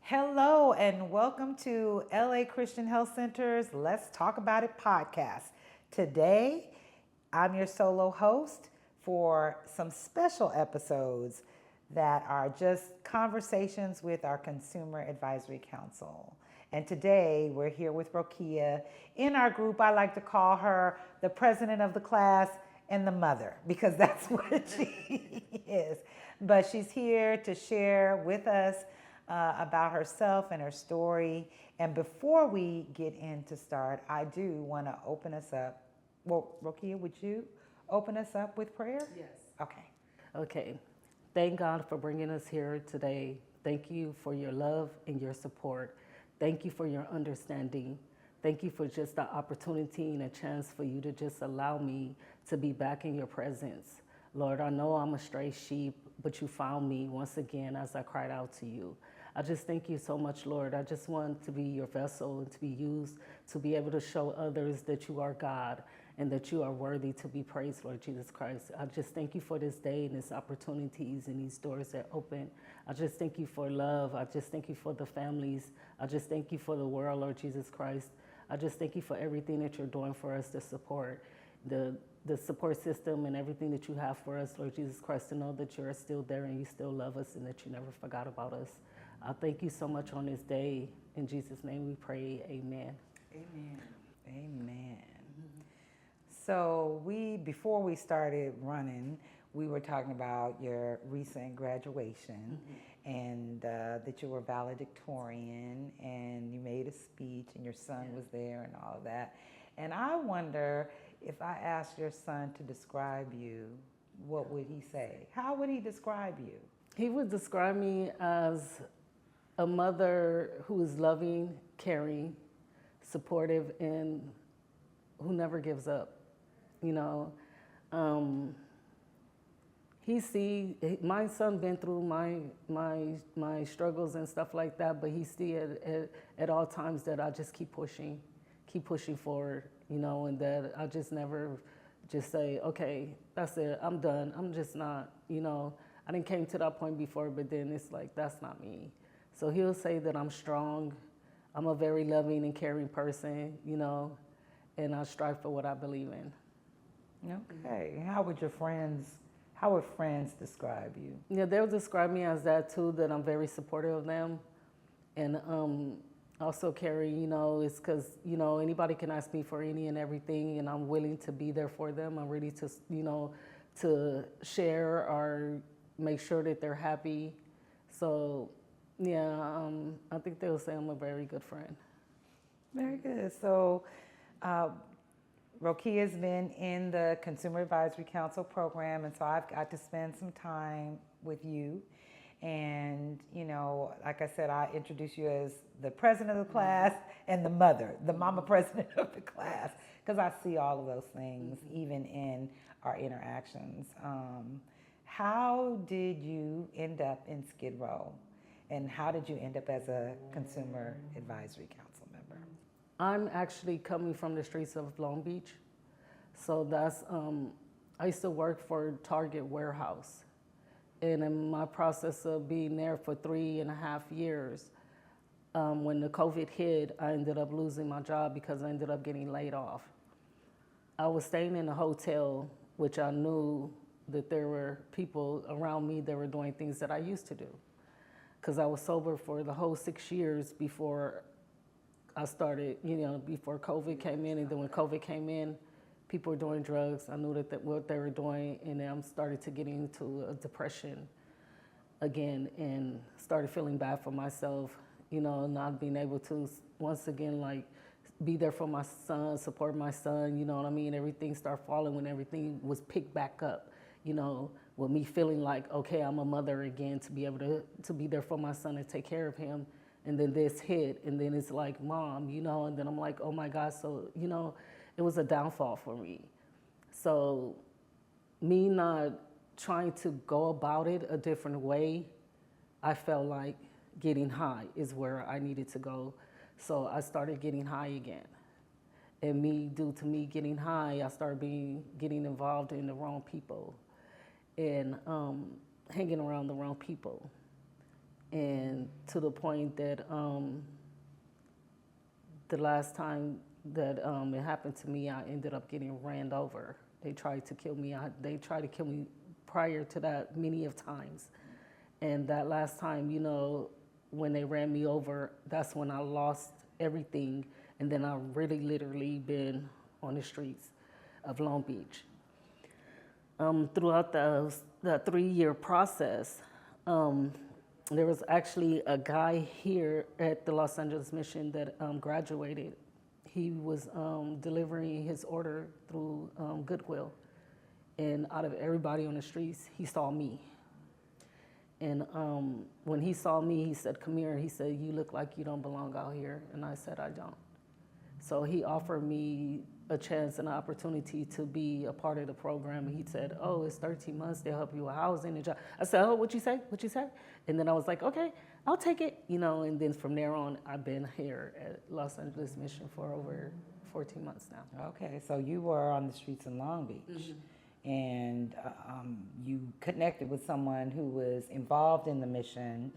Hello, and welcome to LA Christian Health Center's Let's Talk About It podcast. Today, I'm your solo host for some special episodes that are just conversations with our Consumer Advisory Council. And today, we're here with Rokia. In our group, I like to call her the president of the class and the mother, because that's what she is. But she's here to share with us about herself and her story. And before we get into start, I do want to open us up. Well, Rokia, would you open us up with prayer? Yes. Okay. Okay. Thank God for bringing us here today. Thank you for your love and your support. Thank you for your understanding. Thank you for just the opportunity and a chance for you to just allow me to be back in your presence. Lord, I know I'm a stray sheep, but you found me once again as I cried out to you. I just thank you so much, Lord. I just want to be your vessel and to be used to be able to show others that you are God and that you are worthy to be praised, Lord Jesus Christ. I just thank you for this day and these opportunities and these doors that open. I just thank you for love. I just thank you for the families. I just thank you for the world, Lord Jesus Christ. I just thank you for everything that you're doing for us to support the support system and everything that you have for us, Lord Jesus Christ, to know that you're still there and you still love us and that you never forgot about us. I thank you so much on this day. In Jesus' name we pray, amen. Amen. Amen. So before we started running, we were talking about your recent graduation and that you were valedictorian and you made a speech and your son was there and all of that. And I wonder, if I asked your son to describe you, what would he say? How would he describe you? He would describe me as a mother who is loving, caring, supportive, and who never gives up. You know, my son been through my struggles and stuff like that, but he see at all times that I just keep pushing forward, you know, and that I just never just say, okay, that's it, I'm done. I'm just not, you know, I didn't came to that point before, but then it's like, that's not me. So he'll say that I'm strong, I'm a very loving and caring person, you know, and I strive for what I believe in. Okay. How would friends describe you? Yeah, they'll describe me as that too, that I'm very supportive of them. And also caring, you know, it's because, you know, anybody can ask me for any and everything and I'm willing to be there for them. I'm ready to, you know, to share or make sure that they're happy. So, yeah, I think they'll say I'm a very good friend. Very good. So, Rokia's been in the Consumer Advisory Council program, and so I've got to spend some time with you. And, you know, like I said, I introduce you as the president of the class and the mama president of the class, because I see all of those things even in our interactions. How did you end up in Skid Row? And how did you end up as a Consumer Advisory Council member? I'm actually coming from the streets of Long Beach. So that's, I used to work for Target warehouse. And in my process of being there for 3.5 years, when the COVID hit, I ended up losing my job because I ended up getting laid off. I was staying in a hotel, which I knew that there were people around me that were doing things that I used to do. Because I was sober for the whole 6 years before I started, you know, before COVID came in. And then when COVID came in, people were doing drugs. I knew that what they were doing, and then I started to get into a depression again and started feeling bad for myself, you know, not being able to, once again, like, be there for my son, support my son, you know what I mean? Everything started falling when everything was picked back up, you know, with me feeling like, okay, I'm a mother again, to be able to be there for my son and take care of him. And then this hit, and then it's like, Mom, you know, and then I'm like, oh my God. So, you know, it was a downfall for me. So me not trying to go about it a different way, I felt like getting high is where I needed to go. So I started getting high again. And due to me getting high, I started getting involved in the wrong people and hanging around the wrong people. And to the point that the last time that it happened to me, I ended up getting ran over. They tried to kill me. They tried to kill me prior to that many of times. And that last time, you know, when they ran me over, that's when I lost everything. And then I really literally been on the streets of Long Beach. Throughout the 3-year process, there was actually a guy here at the Los Angeles Mission that graduated. He was delivering his order through Goodwill. And out of everybody on the streets, he saw me. And when he saw me, he said, "Come here." He said, "You look like you don't belong out here." And I said, "I don't." So he offered me a chance and an opportunity to be a part of the program. And he said, "Oh, it's 13 months. They'll help you with housing and job." I said, "Oh, what you say? What you say?" And then I was like, "Okay, I'll take it." You know, and then from there on, I've been here at Los Angeles Mission for over 14 months now. Okay, so you were on the streets in Long Beach, and you connected with someone who was involved in the mission,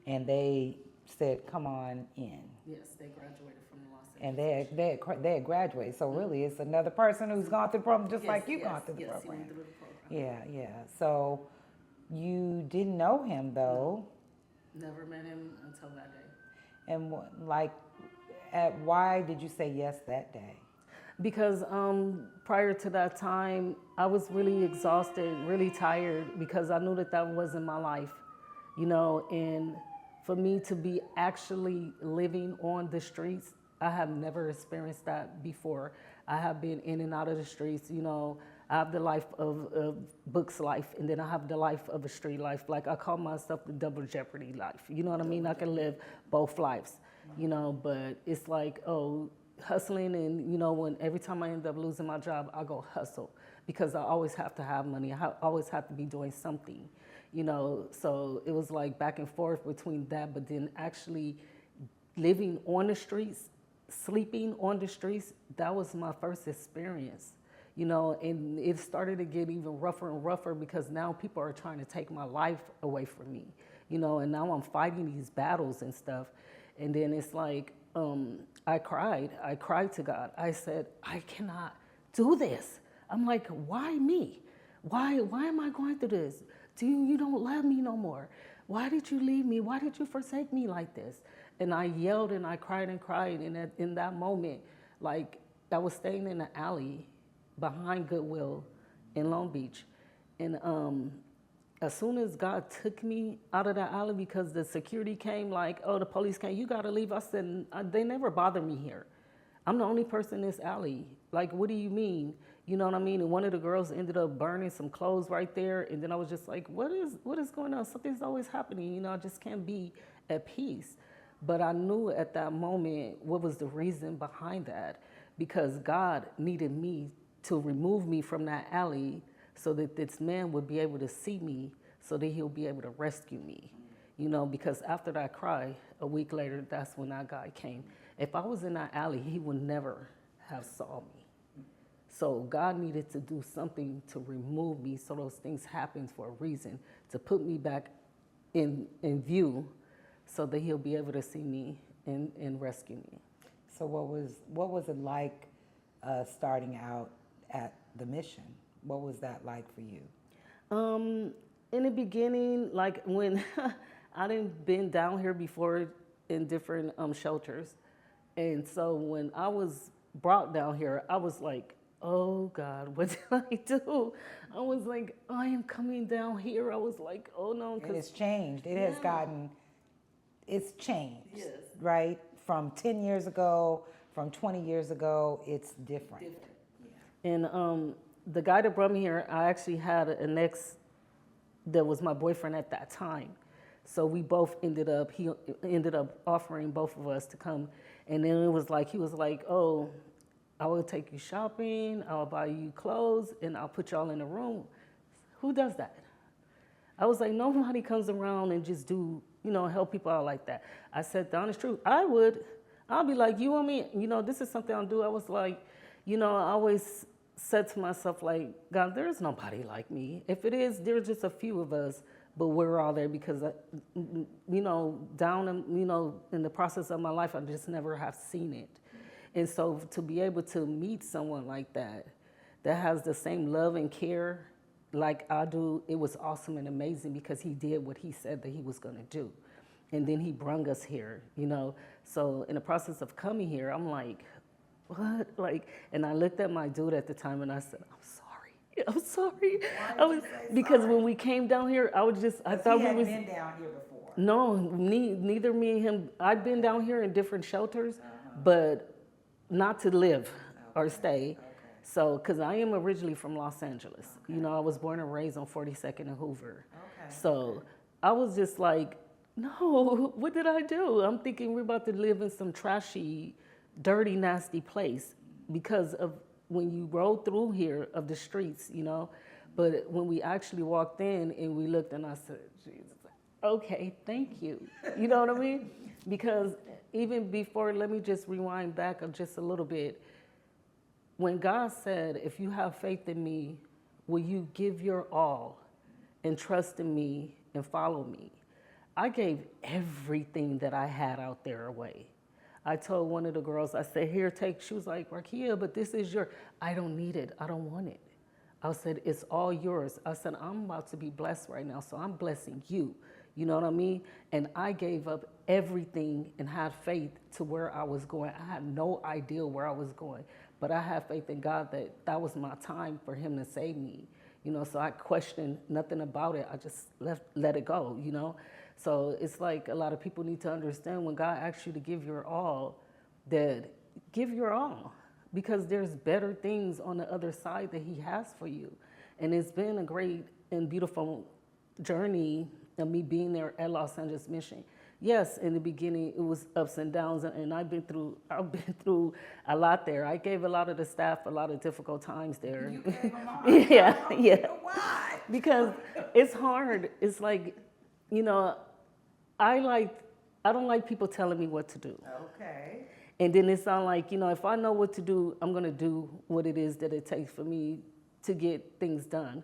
and they said, "Come on in." Yes, they graduated from the Los Angeles And they had graduated, so really it's another person who's gone through the program just like you've gone through the program. Yes, he went through the program. Yeah. So you didn't know him though, Never met him until that day. and why did you say yes that day? Because prior to that time, I was really exhausted, really tired, because I knew that that wasn't my life, you know. And for me to be actually living on the streets, I have never experienced that before. I have been in and out of the streets, you know. I have the life of Book's life, and then I have the life of a street life. Like, I call myself the double jeopardy life. You know what I mean? I can live both lives, you know, but it's like, oh, hustling, and you know, when every time I end up losing my job, I go hustle, because I always have to have money. I always have to be doing something, you know. So it was like back and forth between that, but then actually living on the streets, sleeping on the streets, that was my first experience, you know. And it started to get even rougher and rougher, because now people are trying to take my life away from me, you know, and now I'm fighting these battles and stuff. And then it's like, I cried to God. I said, "I cannot do this." I'm like, "Why me? Why am I going through this? You don't love me no more. Why did you leave me? Why did you forsake me like this?" And I yelled and I cried and cried. And in that moment, like, I was staying in an alley behind Goodwill in Long Beach. And as soon as God took me out of that alley, because the security came, like, "Oh, the police came, you gotta leave." I said, "They never bother me here. I'm the only person in this alley. Like, what do you mean?" You know what I mean? And one of the girls ended up burning some clothes right there. And then I was just like, what is going on? Something's always happening. You know, I just can't be at peace. But I knew at that moment what was the reason behind that, because God needed me to remove me from that alley, so that this man would be able to see me, so that he'll be able to rescue me, you know. Because after that cry, a week later, that's when that guy came. If I was in that alley, he would never have saw me. So God needed to do something to remove me, so those things happened for a reason, to put me back in view, so that he'll be able to see me and rescue me. So what was it like starting out at the mission? What was that like for you? In the beginning, like when I didn't been down here before in different shelters, and so when I was brought down here, I was like, "Oh God, what did I do?" I was like, "I am coming down here." I was like, "Oh no," It has changed. It's changed, Yes. right? From 10 years ago, from 20 years ago, it's different. And the guy that brought me here, I actually had an ex that was my boyfriend at that time. So he ended up offering both of us to come. And then it was like, he was like, "Oh, I will take you shopping, I'll buy you clothes, and I'll put y'all in a room." Who does that? I was like, nobody comes around and just do, you know, help people out like that. I said, the honest truth, I would. I'll be like, "You want me, you know, this is something I'll do." I was like, you know, I always said to myself, like, "God, there's nobody like me. If it is, there's just a few of us, but we're all there because, down, in the process of my life, I just never have seen it. And so to be able to meet someone like that has the same love and care like I do, it was awesome and amazing because he did what he said that he was going to do. And then he brung us here, So in the process of coming here, I'm like, what? And I looked at my dude at the time and I said, I'm sorry. I'm sorry. Because when we came down here, I thought we was. Been down here before. No, neither me and him. I've been down here in different shelters, but not to live or stay. Okay. So, because I am originally from Los Angeles. Okay. I was born and raised on 42nd and Hoover. Okay. So I was just like, no, what did I do? I'm thinking we're about to live in some trashy, dirty, nasty place because of when you roll through here of the streets, But when we actually walked in and we looked and I said, Jesus, okay, thank you. You know what I mean? Because even before, let me just rewind back just a little bit. When God said, if you have faith in me, will you give your all and trust in me and follow me? I gave everything that I had out there away. I told one of the girls, I said, here, take. She was like, Rokia, but this is I don't need it. I don't want it. I said, it's all yours. I said, I'm about to be blessed right now, so I'm blessing you. You know what I mean? And I gave up everything and had faith to where I was going. I had no idea where I was going, but I had faith in God that was my time for him to save me. So I questioned nothing about it. I just let it go, So it's like a lot of people need to understand when God asks you to give your all, that give your all. Because there's better things on the other side that he has for you. And it's been a great and beautiful journey of me being there at Los Angeles Mission. Yes, in the beginning it was ups and downs, and I've been through a lot there. I gave a lot of the staff a lot of difficult times there. You gave them all? Yeah. Why? Because it's hard. It's like, I don't like people telling me what to do. Okay. And then it's not like, if I know what to do, I'm going to do what it is that it takes for me to get things done.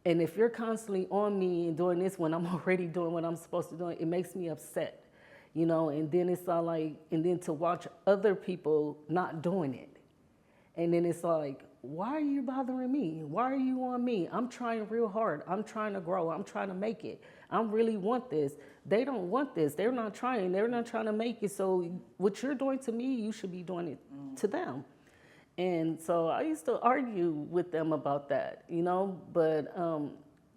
And if you're constantly on me and doing this when I'm already doing what I'm supposed to do, it makes me upset, and then it's all like, and then to watch other people not doing it. And then it's like, why are you bothering me? Why are you on me? I'm trying real hard. I'm trying to grow. I'm trying to make it. I really want this. They don't want this. They're not trying. They're not trying to make it. So what you're doing to me, you should be doing it to them. And so I used to argue with them about that, but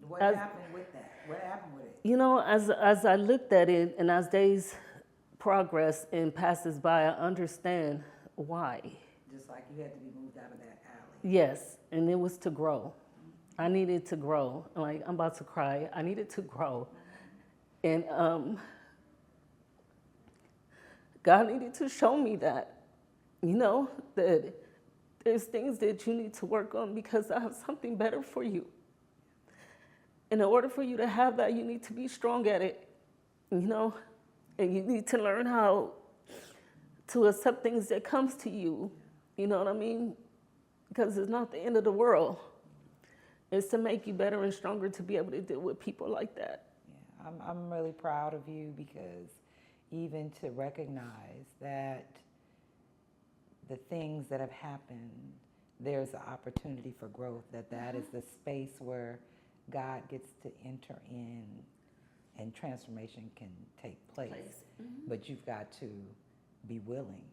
what happened with that? What happened with it? As I looked at it and as days progress and passes by, I understand why. Just like you had to be moved out of that alley. Yes, and it was to grow. I needed to grow. Like, I'm about to cry. I needed to grow. And God needed to show me that, that there's things that you need to work on because I have something better for you. And in order for you to have that, you need to be strong at it, and you need to learn how to accept things that comes to you, you know what I mean? Because it's not the end of the world. It's to make you better and stronger to be able to deal with people like that. Yeah, I'm really proud of you because even to recognize that the things that have happened, there's an opportunity for growth, that is the space where God gets to enter in and transformation can take place. Mm-hmm. But you've got to be willing,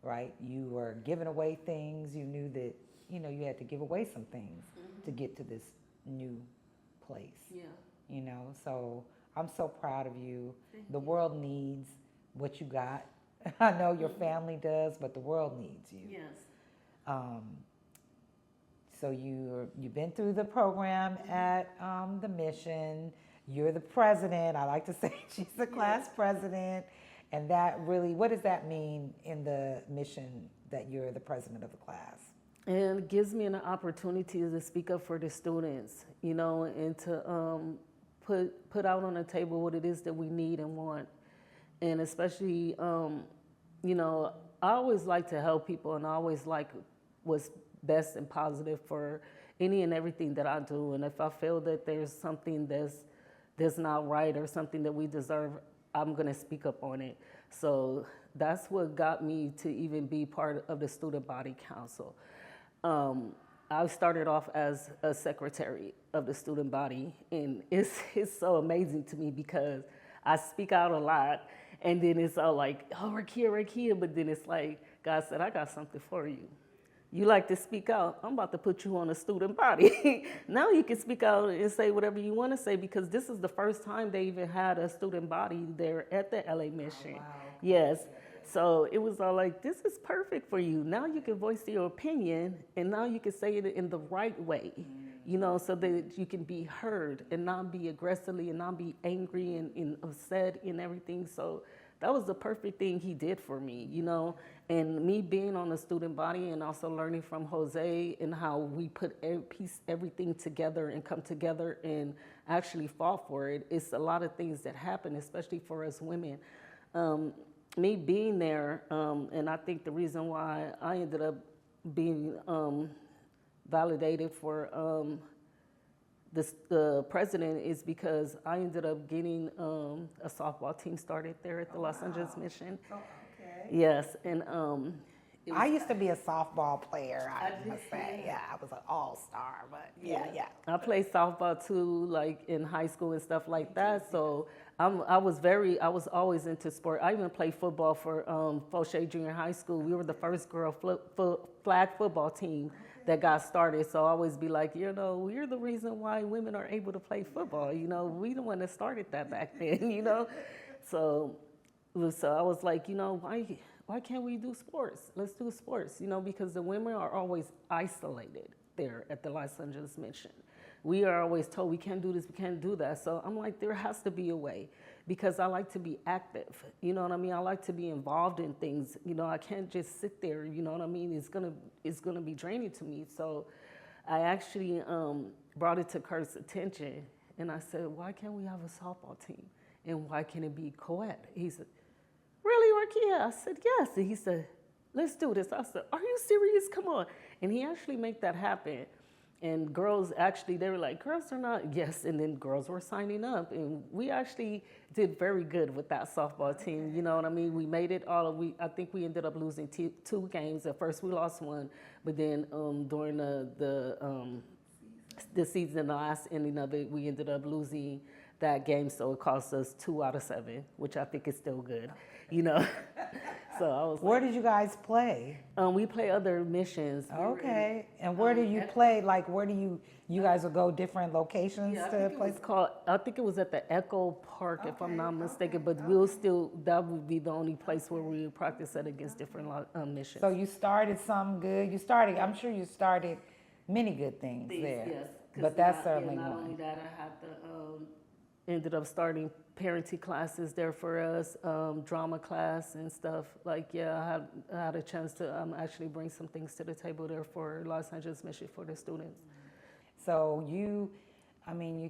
right? You were giving away things. You knew that, you had to give away some things to get to this new place. Yeah. So I'm so proud of you. The world needs what you got. I know your family does, but the world needs you. Yes. So you've been through the program at the mission. You're the president. I like to say she's the class president. And that really, what does that mean in the mission that you're the president of the class? And it gives me an opportunity to speak up for the students, and to put out on the table what it is that we need and want. And especially, I always like to help people, and I always like what's best and positive for any and everything that I do. And if I feel that there's something that's that's not right or something that we deserve, I'm going to speak up on it. So that's what got me to even be part of the student body council. I started off as a secretary of the student body, and it's so amazing to me because I speak out a lot, and then it's all like, oh, Rokia, but then it's like, God said, I got something for you. You like to speak out, I'm about to put you on a student body. Now you can speak out and say whatever you want to say, because this is the first time they even had a student body there at the LA Mission. Oh, wow. Yes. So it was all like, this is perfect for you. Now you can voice your opinion, and now you can say it in the right way, you know, so that you can be heard and not be aggressively and not be angry and upset and everything. So that was the perfect thing he did for me, you know. And me being on the student body and also learning from Jose and how we put everything together and come together and actually fought for it. It's a lot of things that happen, especially for us women. Me being there, and I think the reason why I ended up being validated for the president is because I ended up getting a softball team started there at the Los Angeles Mission. Oh, okay. Yes, and I used to be a softball player, I must say. Yeah, I was an all-star, but yeah. I played softball too, like in high school and stuff like that. So I was always into sport. I even played football for Fauché Junior High School. We were the first girl flag football team that got started. So I always be like, you know, we're the reason why women are able to play football. You know, we the one that started that back then, you know. So I was like, you know, why can't we do sports? Let's do sports, you know, because the women are always isolated there at the Los Angeles Mission. We are always told we can't do this, we can't do that. So I'm like, there has to be a way, because I like to be active. You know what I mean? I like to be involved in things. You know, I can't just sit there. You know what I mean? It's gonna be draining to me. So I actually brought it to Kurt's attention, and I said, why can't we have a softball team, and why can't it be co-ed? He said, really, Rokia? I said, yes. And he said, let's do this. I said, are you serious? Come on. And he actually made that happen. And girls actually, they were like, girls are not, yes. And then girls were signing up. And we actually did very good with that softball team. You know what I mean? We made it I think we ended up losing two games. At first we lost one, but then during the season, the last ending of it, we ended up losing that game. So it cost us 2 out of 7, which I think is still good, you know? So I was Where did you guys play? we play other missions. Okay. And where do you play? Like, where do you guys will go different locations to play? I think it was at the Echo Park, if I'm not mistaken, but that would be the only place where we would practice at against different missions. So you started some good. I'm sure you started many good things there. Yes. But that's certainly not one. only that, I had ended up starting parenting classes there for us, drama class and stuff. Like, yeah, I had a chance to actually bring some things to the table there for Los Angeles Mission for the students. So you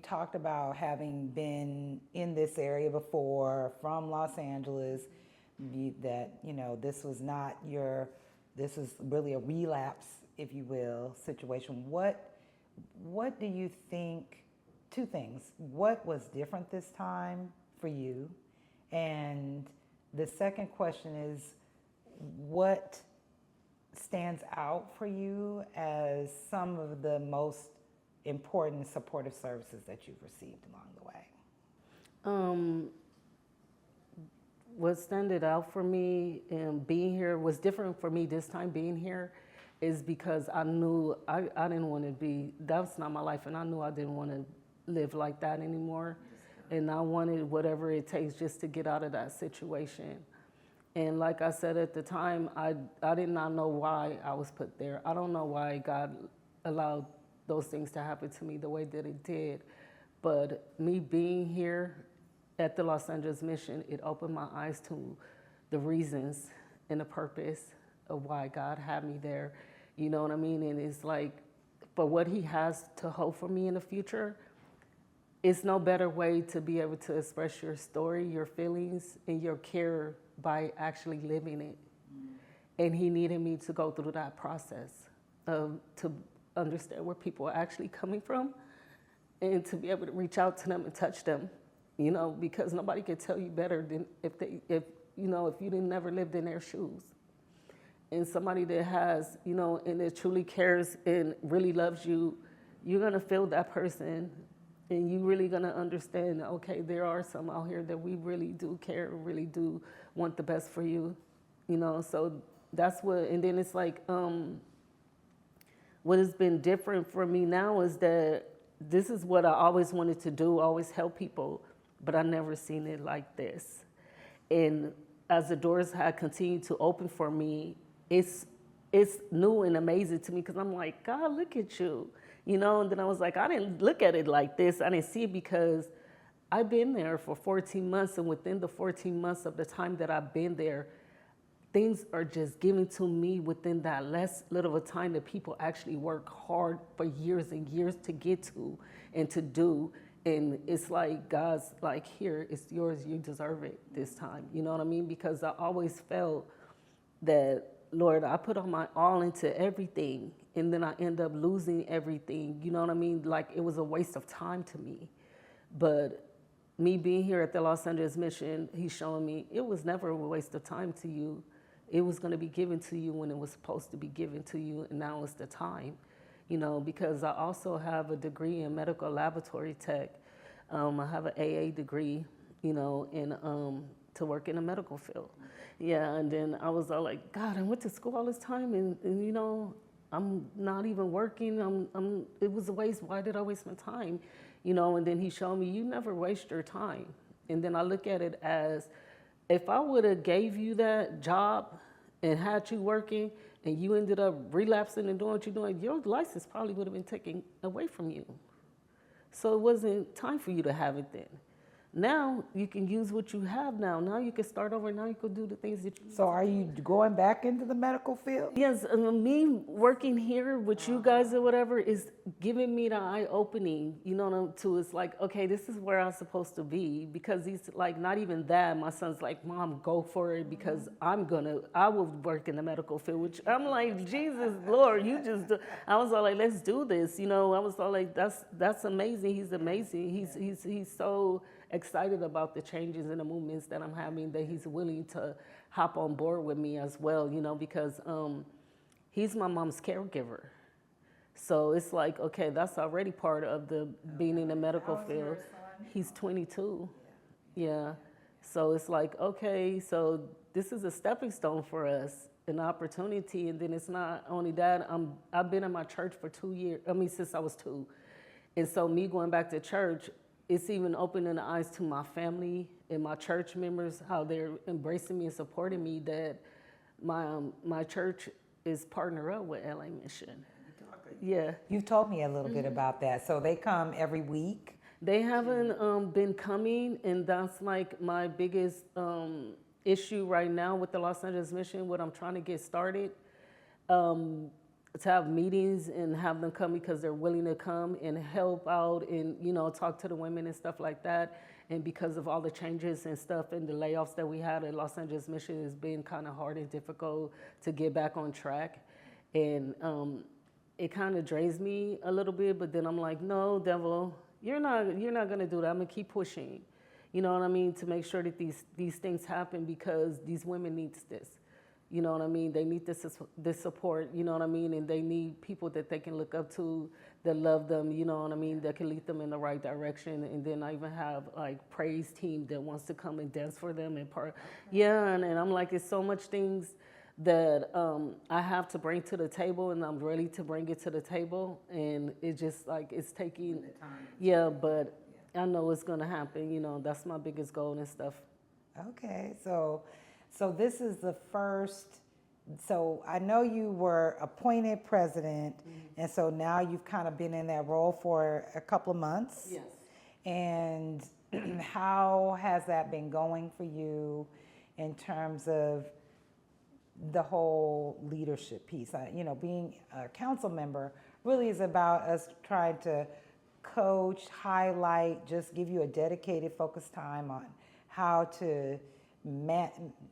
talked about having been in this area before from Los Angeles, that, you know, this was really a relapse, if you will, situation. What do you think? Two things. What was different this time for you? And the second question is, what stands out for you as some of the most important supportive services that you've received along the way? What stood out for me and being here was different for me this time being here is because I knew I didn't want to be, that's not my life, and I knew I didn't want to live like that anymore. And I wanted whatever it takes just to get out of that situation. And like I said at the time, I did not know why I was put there. I don't know why God allowed those things to happen to me the way that it did. But me being here at the Los Angeles Mission, it opened my eyes to the reasons and the purpose of why God had me there. You know what I mean? And it's like, for what he has to hope for me in the future, it's no better way to be able to express your story, your feelings, and your care by actually living it. And he needed me to go through that process to understand where people are actually coming from and to be able to reach out to them and touch them because nobody could tell you better than if you didn't never lived in their shoes. And somebody that has, and that truly cares and really loves you, you're gonna feel that person, and you really gonna understand, okay, there are some out here that we really do care, really do want the best for you, so that's what, and then it's like, what has been different for me now is that this is what I always wanted to do, always help people, but I never seen it like this. And as the doors had continued to open for me, it's new and amazing to me, because I'm like, God, look at you, and then I was like, I didn't look at it like this. I didn't see it because I've been there for 14 months, and within the 14 months of the time that I've been there, things are just given to me within that less little of a time that people actually work hard for years and years to get to and to do. And it's like, God's like, here, it's yours, you deserve it this time. You know what I mean? Because I always felt that, Lord, I put on my all into everything, and then I end up losing everything. You know what I mean? Like, it was a waste of time to me. But me being here at the Los Angeles Mission, he's showing me it was never a waste of time to you. It was going to be given to you when it was supposed to be given to you, and now is the time. Because I also have a degree in medical laboratory tech. I have an AA degree, to work in the medical field. Yeah, and then I was all like, God, I went to school all this time, and I'm not even working. It was a waste. Why did I waste my time? And then he showed me, you never waste your time. And then I look at it as, if I would have gave you that job and had you working, and you ended up relapsing and doing what you're doing, your license probably would have been taken away from you. So it wasn't time for you to have it then. Now you can use what you have now. Now you can start over. Now you can do the things that you. So are you going back into the medical field? Yes, me working here with you guys or whatever is giving me the eye opening, to it's like, okay, this is where I'm supposed to be, because he's like, not even that. My son's like, Mom, go for it, because I will work in the medical field, which I'm like, Jesus, Lord, you just do. I was all like, let's do this. I was all like, that's amazing. He's amazing. He's so excited about the changes and the movements that I'm having, that he's willing to hop on board with me as well, because he's my mom's caregiver. So it's like, okay, that's already part of the being in the medical field. He's 22. Yeah. So it's like, okay, so this is a stepping stone for us, an opportunity. And then it's not only that, I've been in my church for 2 years, since I was 2. And so me going back to church, it's even opening the eyes to my family and my church members, how they're embracing me and supporting me, that my church is partnered up with LA Mission. Yeah. You've told me a little bit about that. So they come every week? They haven't been coming, and that's like my biggest issue right now with the Los Angeles Mission, what I'm trying to get started. To have meetings and have them come because they're willing to come and help out and, talk to the women and stuff like that. And because of all the changes and stuff and the layoffs that we had at Los Angeles Mission, it's been kind of hard and difficult to get back on track. And it kind of drains me a little bit, but then I'm like, no, devil, you're not going to do that. I'm going to keep pushing, to make sure that these things happen, because these women need this. You know what I mean? They need this support, and they need people that they can look up to, that love them, that can lead them in the right direction. And then I even have like praise team that wants to come and dance for them and part. Yeah, and I'm like, it's so much things that I have to bring to the table, and I'm ready to bring it to the table. And it just like, it's taking, yeah, but I know it's gonna happen, that's my biggest goal and stuff. Okay, so this is the first, so I know you were appointed president, and so now you've kind of been in that role for a couple of months. Yes. And how has that been going for you in terms of the whole leadership piece? Being a council member really is about us trying to coach, highlight, just give you a dedicated, focused time on how to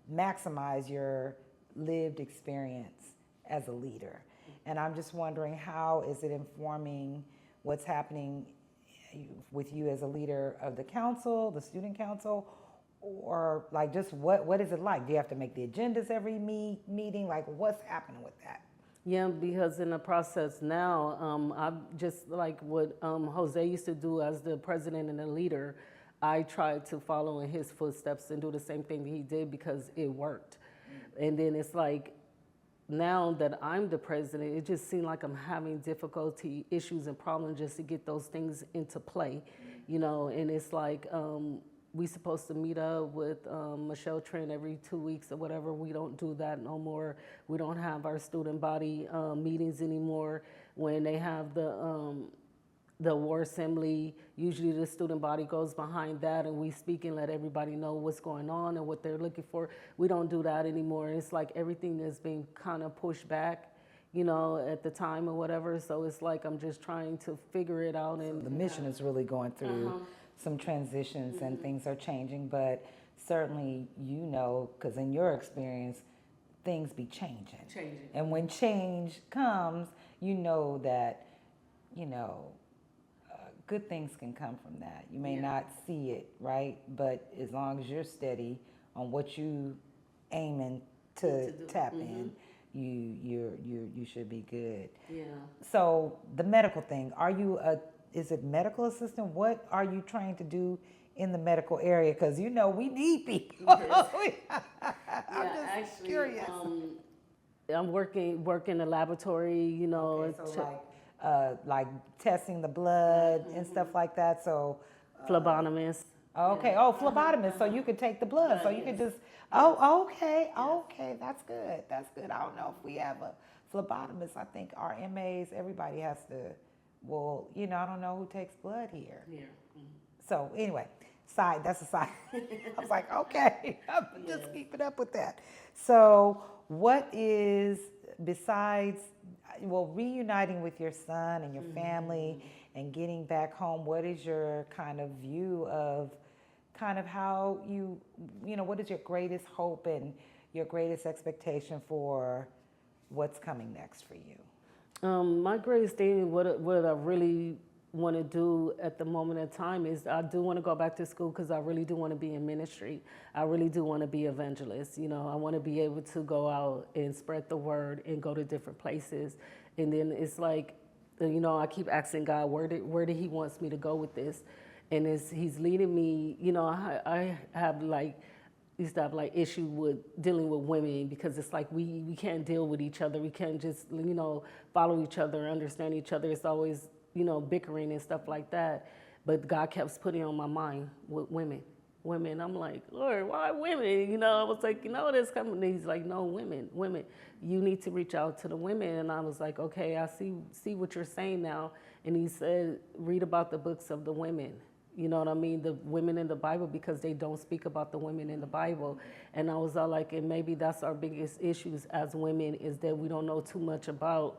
maximize your lived experience as a leader. And I'm just wondering, how is it informing what's happening with you as a leader of the council, the student council, or like just what is it like? Do you have to make the agendas every meeting? Like what's happening with that? Yeah, because in the process now, I just like what Jose used to do as the president and the leader, I tried to follow in his footsteps and do the same thing that he did because it worked. And then it's like, now that I'm the president, it just seemed like I'm having difficulty, issues, and problems just to get those things into play, and it's like, we supposed to meet up with Michelle Trent every 2 weeks or whatever. We don't do that no more. We don't have our student body meetings anymore. When they have the war assembly, usually the student body goes behind that and we speak and let everybody know what's going on and what they're looking for. We don't do that anymore. It's like everything is being kind of pushed back, at the time or whatever. So it's like I'm just trying to figure it out. And the mission is really going through some transitions and things are changing, but certainly because in your experience, things be changing. And when change comes, that, good things can come from that. You may not see it, right? But as long as you're steady on what you aiming to tap in, you should be good. Yeah. So the medical thing, is it medical assistant? What are you trying to do in the medical area? Because we need people. I'm just curious. I'm working in the laboratory, Okay, so like testing the blood and stuff like that. So phlebotomist. Okay. Oh, phlebotomist. So you could take the blood. So you could just. Oh, okay. Okay, that's good. That's good. I don't know if we have a phlebotomist. I think our MAs, everybody has to. Well, I don't know who takes blood here. Yeah. So anyway, that's a side. I was like, okay, just keep it up with that. So what is, besides, reuniting with your son and your family and getting back home, what is your kind of view of kind of how what is your greatest hope and your greatest expectation for what's coming next for you? My greatest thing, what I really want to do at the moment in time is I do want to go back to school because I really do want to be in ministry. I really do want to be evangelist. I want to be able to go out and spread the word and go to different places. And then it's like, I keep asking God, where did He wants me to go with this? And He's leading me. I used to have issue with dealing with women because it's like we can't deal with each other. We can't just follow each other, understand each other. It's always bickering and stuff like that. But God kept putting on my mind with women. I'm like, Lord, why women? I was like, this coming. He's like, no, women. You need to reach out to the women. And I was like, okay, I see what you're saying now. And He said, read about the books of the women. You know what I mean? The women in the Bible, because they don't speak about the women in the Bible. And I was all like, and maybe that's our biggest issues as women, is that we don't know too much about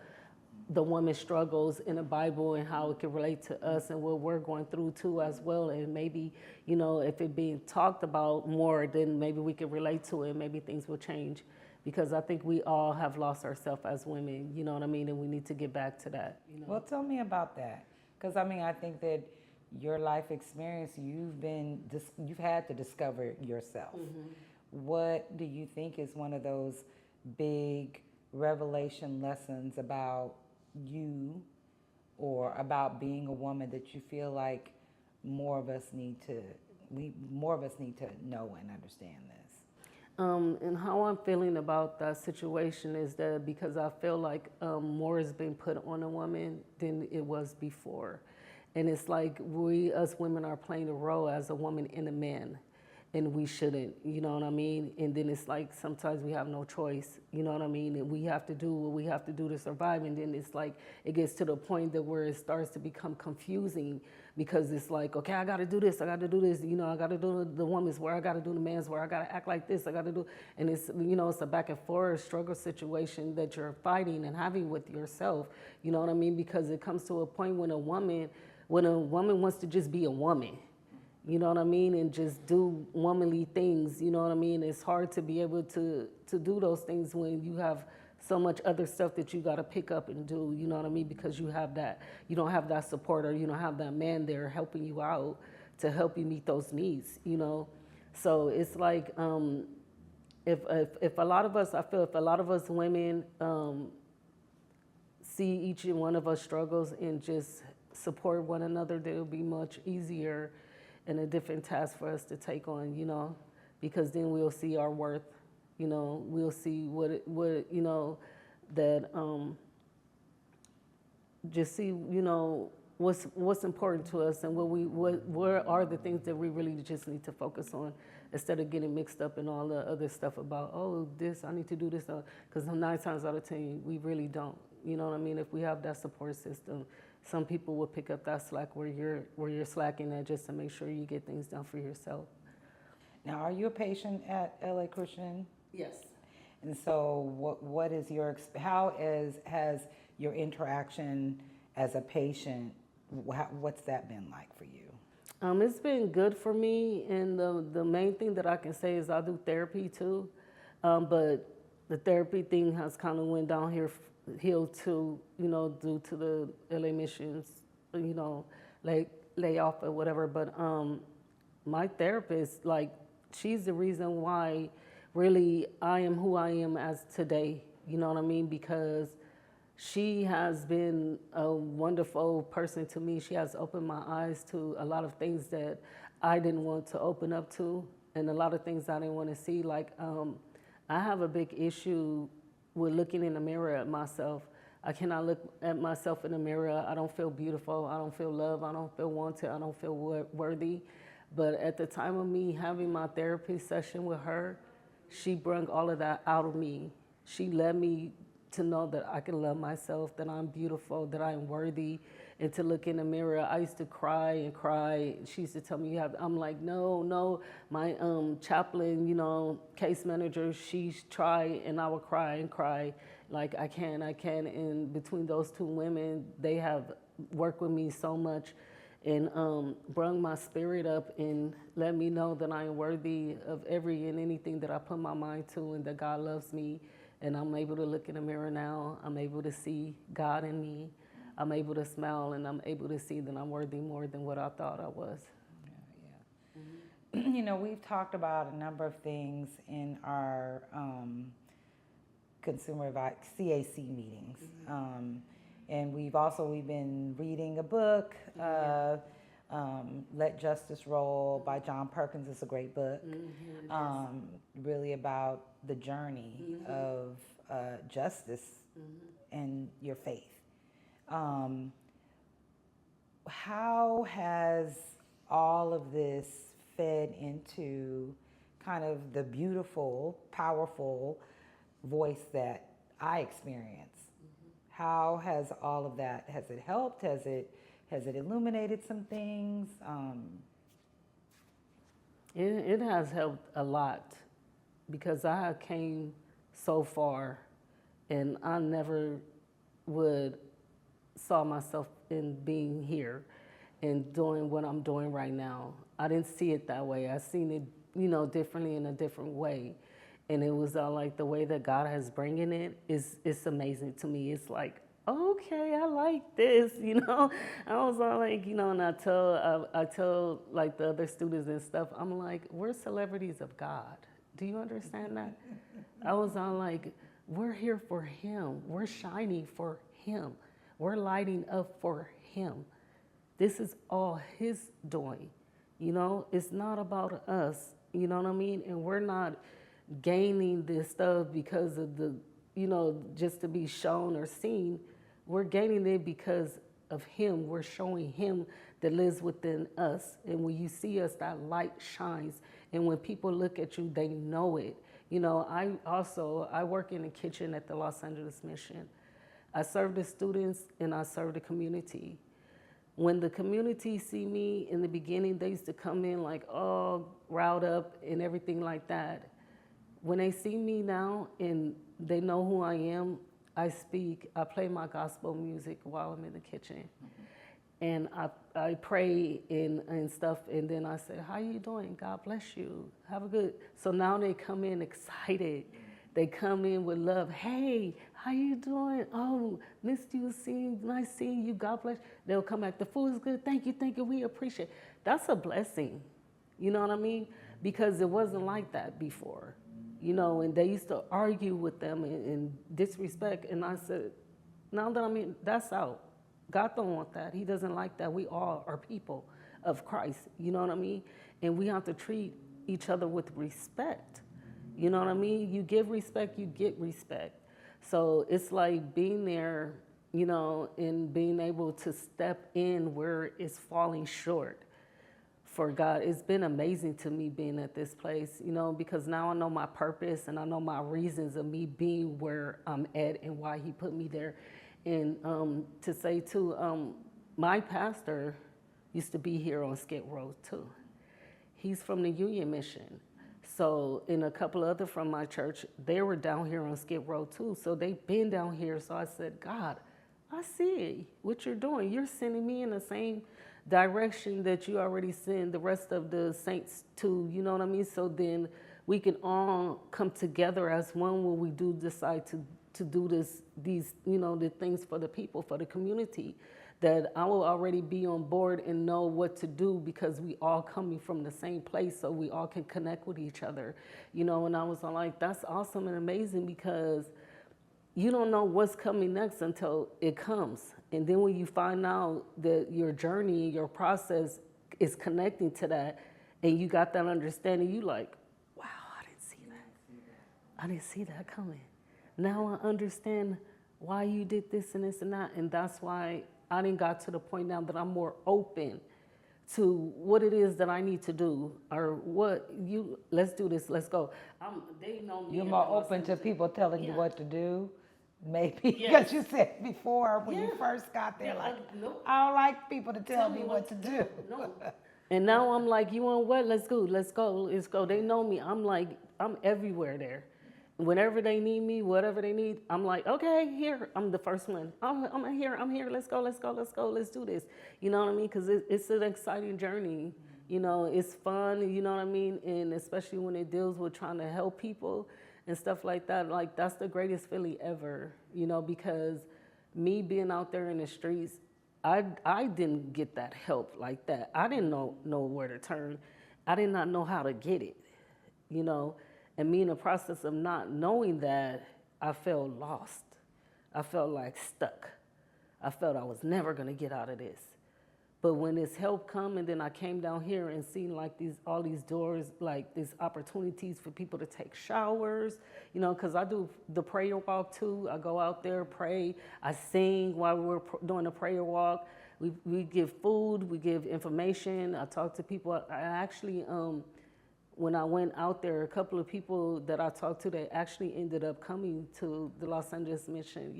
the women's struggles in the Bible and how it can relate to us and what we're going through too as well. And maybe, if it being talked about more, then maybe we can relate to it and maybe things will change. Because I think we all have lost ourselves as women, you know what I mean? And we need to get back to that. Well, tell me about that. Because, I think that your life experience, you've had to discover yourself. What do you think is one of those big revelation lessons about you or about being a woman that you feel like more of us need to know and understand this? And how I'm feeling about that situation is that because I feel like more has been put on a woman than it was before. And it's like we, us women, are playing a role as a woman and a man. And we shouldn't, you know what I mean? And then it's like sometimes we have no choice, you know what I mean? And we have to do what we have to do to survive. And then it's like it gets to the point that where it starts to become confusing because it's like, okay, I got to do this, I got to do this, I got to do the woman's where, I got to do the man's where, I got to act like this, I got to do, and it's, it's a back and forth struggle situation that you're fighting and having with yourself, you know what I mean? Because it comes to a point when a woman wants to just be a woman, you know what I mean, and just do womanly things, you know what I mean? It's hard to be able to do those things when you have so much other stuff that you got to pick up and do, you know what I mean? Because you don't have that support, or you don't have that man there helping you out to help you meet those needs, you know? So it's like, if a lot of us, I feel if a lot of us women see each and one of us struggles and just support one another, then it'll be much easier and a different task for us to take on, you know, because then we'll see our worth, you know, we'll see what you know, that just see, you know, what's important to us, and what are the things that we really just need to focus on, instead of getting mixed up in all the other stuff about, oh, this, I need to do this, because 9 times out of 10, we really don't. You know what I mean? If we have that support system, some people will pick up that slack where you're slacking at, just to make sure you get things done for yourself. Now, are you a patient at LA Christian? Yes. And so what is has your interaction as a patient, what's that been like for you? It's been good for me, and the main thing that I can say is I do therapy too, but the therapy thing has kind of went downhill too, you know, due to the LA missions, you know, like layoff or whatever. But my therapist, like, she's the reason why really I am who I am as today, you know what I mean? Because she has been a wonderful person to me. She has opened my eyes to a lot of things that I didn't want to open up to, and a lot of things I didn't want to see. Like, I have a big issue with looking in the mirror at myself. I cannot look at myself in the mirror. I don't feel beautiful. I don't feel loved. I don't feel wanted. I don't feel worthy. But at the time of me having my therapy session with her, she brought all of that out of me. She led me to know that I can love myself, that I'm beautiful, that I'm worthy, and to look in the mirror. I used to cry and cry. She used to tell me, I'm like, no. My chaplain, you know, case manager, she's tried, and I would cry and cry. Like, I can. And between those two women, they have worked with me so much and brought my spirit up and let me know that I am worthy of every and anything that I put my mind to, and that God loves me. And I'm able to look in the mirror now. I'm able to see God in me. I'm able to smile, and I'm able to see that I'm worthy more than what I thought I was. Yeah. Mm-hmm. You know, we've talked about a number of things in our consumer CAC meetings. Mm-hmm. And we've been reading a book, Let Justice Roll by John Perkins. It's a great book. Mm-hmm. Really about the journey mm-hmm. of justice mm-hmm. and your faith. How has all of this fed into kind of the beautiful, powerful voice that I experience? Mm-hmm. How has all of that, has it helped? Has it illuminated some things? It has helped a lot, because I came so far, and I never would saw myself in being here and doing what I'm doing right now. I didn't see it that way. I seen it, you know, differently, in a different way. And it was like the way that God has bringing it it's amazing to me. It's like, okay, I like this, you know. I was all like, you know, and I tell like the other students and stuff, I'm like, we're celebrities of God. Do you understand that? I was all like, we're here for Him. We're shining for Him. We're lighting up for Him. This is all His doing. You know, it's not about us. You know what I mean? And we're not gaining this stuff because of the, you know, just to be shown or seen. We're gaining it because of Him. We're showing Him that lives within us. And when you see us, that light shines. And when people look at you, they know it. You know, I work in the kitchen at the Los Angeles Mission. I serve the students and I serve the community. When the community see me in the beginning, they used to come in like, oh, riled up and everything like that. When they see me now and they know who I am, I speak, I play my gospel music while I'm in the kitchen. Mm-hmm. And I pray and stuff, and then I say, how you doing? God bless you. Have a good. So now they come in excited, They come in with love. Hey, how you doing? Oh, missed you, nice seeing you. God bless. They'll come back. The food is good. Thank you. We appreciate it. That's a blessing. You know what I mean? Because it wasn't like that before. And they used to argue with them and disrespect. And I said, now that that's out. God don't want that. He doesn't like that. We all are people of Christ. You know what I mean? And we have to treat each other with respect. You know what I mean? You give respect, you get respect. So it's like being there, and being able to step in where it's falling short for God. It's been amazing to me being at this place, because now I know my purpose and I know my reasons of me being where I'm at and why he put me there. And to say too, my pastor used to be here on Skid Row too. He's from the Union Mission. So, and a couple other from my church, they were down here on Skid Row too. So they've been down here. So I said, God, I see what you're doing. You're sending me in the same direction that you already send the rest of the saints to, you know what I mean? So then we can all come together as one when we do decide to do these, the things for the people, for the community, that I will already be on board and know what to do because we all coming from the same place so we all can connect with each other, and I was like, that's awesome and amazing because you don't know what's coming next until it comes. And then when you find out that your journey, your process is connecting to that and you got that understanding, you like, wow, I didn't see that. I didn't see that coming. Now I understand why you did this and this and that. And that's why I didn't got to the point now that I'm more open to what it is that I need to do or let's do this, let's go. They know me. You're more open to people telling you what to do, maybe, Yes. because you said before when you first got there, nope. I don't like people to tell me what to do. No. And now I'm like, you want what? Let's go. They know me. I'm like, I'm everywhere there. Whenever they need me, whatever they need, I'm like, okay, here, I'm the first one. I'm here, let's go, let's do this. You know what I mean? Because it's an exciting journey. It's fun, you know what I mean? And especially when it deals with trying to help people and stuff like that, like that's the greatest feeling ever, because me being out there in the streets, I didn't get that help like that. I didn't know where to turn. I did not know how to get it, And me in the process of not knowing that, I felt lost. I felt like stuck. I felt I was never going to get out of this. But when this help come and then I came down here and seen like all these doors, like these opportunities for people to take showers, because I do the prayer walk too. I go out there, pray, I sing while we're doing the prayer walk. We give food, we give information. I talk to people. I actually, when I went out there, a couple of people that I talked to, they actually ended up coming to the Los Angeles Mission,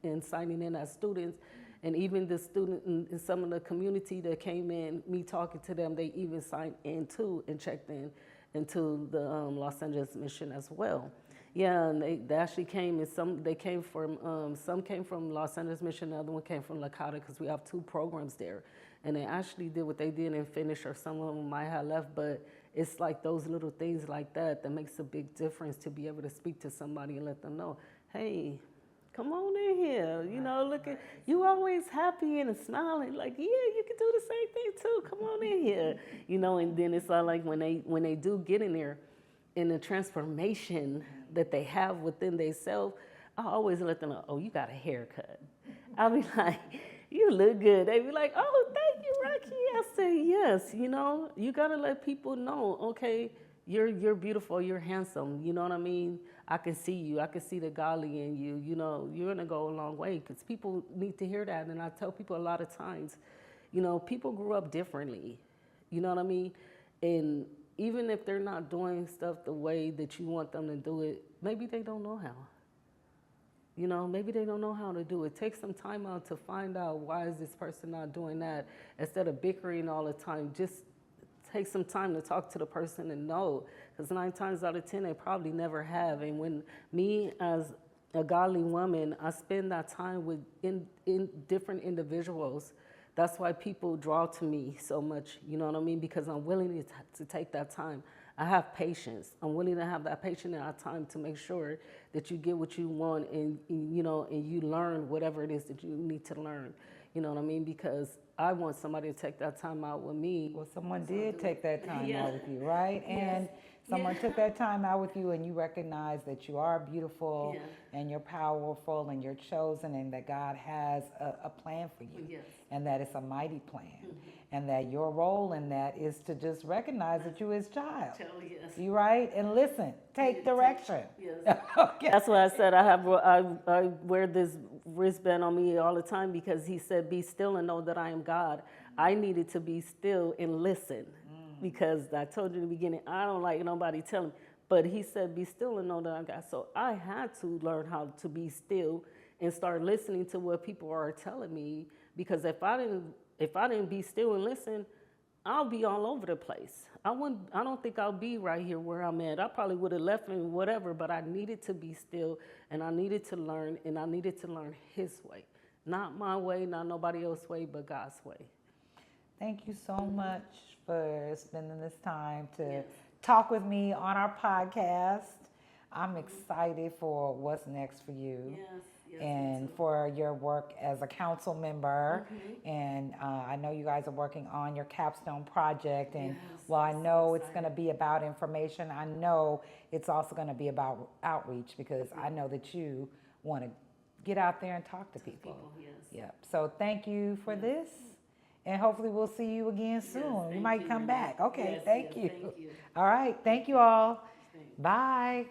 and signing in as students. And even the student in some of the community that came in, me talking to them, they even signed in too and checked in into the Los Angeles Mission as well. Yeah, and they actually came, and some came from Los Angeles Mission, the other one came from La Cata, because we have 2 programs there. And they actually did what they did and finished, or some of them might have left, but it's like those little things like that makes a big difference to be able to speak to somebody and let them know, hey, come on in here. Look at you, always happy and smiling. Like, yeah, you can do the same thing too. Come on in here. And then it's all like when they do get in there, in the transformation that they have within themselves, I always let them know, oh, you got a haircut. I'll be like, you look good. They be like, oh, thank you, Rocky. I say, yes, you got to let people know, okay, you're beautiful, you're handsome, you know what I mean? I can see you, I can see the godly in you, you're gonna go a long way, because people need to hear that. And I tell people a lot of times, people grew up differently, you know what I mean? And even if they're not doing stuff the way that you want them to do it, maybe they don't know how. Maybe they don't know how to do it. Take some time out to find out, why is this person not doing that? Instead of bickering all the time, just take some time to talk to the person and know. Because 9 times out of 10, they probably never have. And when me, as a godly woman, I spend that time with in different individuals. That's why people draw to me so much, you know what I mean? Because I'm willing to take that time I have patience. I'm willing to have that patience and our time to make sure that you get what you want and you learn whatever it is that you need to learn. You know what I mean? Because I want somebody to take that time out with me. Well, someone did take that time Yeah. out with you, right? And someone took that time out with you, and you recognize that you are beautiful and you're powerful and you're chosen, and that God has a plan for you, and that it's a mighty plan, and that your role in that is to just recognize that you His child. You right? And listen, take direction. Okay. That's why I said I wear this wristband on me all the time, because He said, "Be still and know that I am God." I needed to be still and listen, because I told you in the beginning, I don't like nobody telling me. But He said, "Be still and know that I'm God." So I had to learn how to be still and start listening to what people are telling me, because if I didn't be still and listen, I'll be all over the place. I don't think I'll be right here where I'm at. I probably would have left and whatever, but I needed to be still, and I needed to learn, and I needed to learn His way. Not my way, not nobody else's way, but God's way. Thank you so much for spending this time to talk with me on our podcast. I'm excited for what's next for you. And for your work as a council member. And I know you guys are working on your capstone project. And while I know it's going to be about information, I know it's also going to be about outreach, because I know that you want to get out there and talk to people. Yep. So thank you for this. And hopefully we'll see you again soon. You might come back. Okay, thank you. All right. Thank you all. Bye.